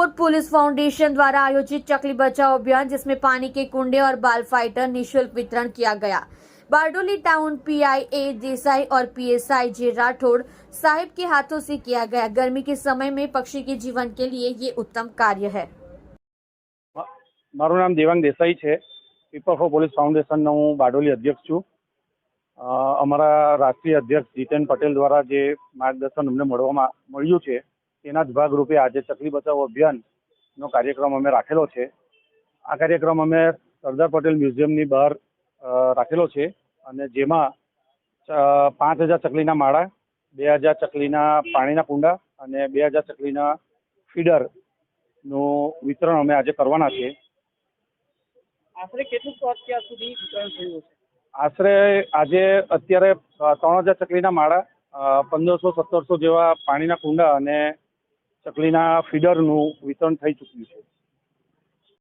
Fort police foundation द्वारा आयोजित चकली बचाओ अभियान, जिसमें पानी के कुंडे और बाल फाइटर निःशुल्क वितरण किया गया। बारडोली टाउन पीआई ए देसाई और पीएसआई जे राठौड़ साहिब के हाथों से किया गया। गर्मी के समय में पक्षी के जीवन के लिए ये उत्तम कार्य है। મારું નામ દેવાંગ દેસાઈ છે। પીપલ ફોર પોલીસ ફાઉન્ડેશનનો હું બારડોલી અધ્યક્ષ છું। અમારા રાષ્ટ્રીય અધ્યક્ષ જીતેન પટેલ દ્વારા જે માર્ગદર્શન અમને મળ્યું છે તેના જ ભાગરૂપે આજે ચકલી બચાવો અભિયાનનો કાર્યક્રમ અમે રાખેલો છે। આ કાર્યક્રમ અમે સરદાર પટેલ મ્યુઝિયમની બહાર રાખેલો છે અને જેમાં 5000 ચકલીના માળા, 2000 ચકલીના પાણીના કુંડા અને 2000 ચકલીના ફીડરનું વિતરણ અમે આજે કરવાના છે। આશરે કેટલું અત્યાર સુધી વિતરણ થયું છે? આશરે આજે અત્યારે 3000 ચકલીના માળા, 1500-1700 જેવા પાણીના કુંડા અને ચકલીના ફીડરનું વિતરણ થઈ ચૂક્યું છે।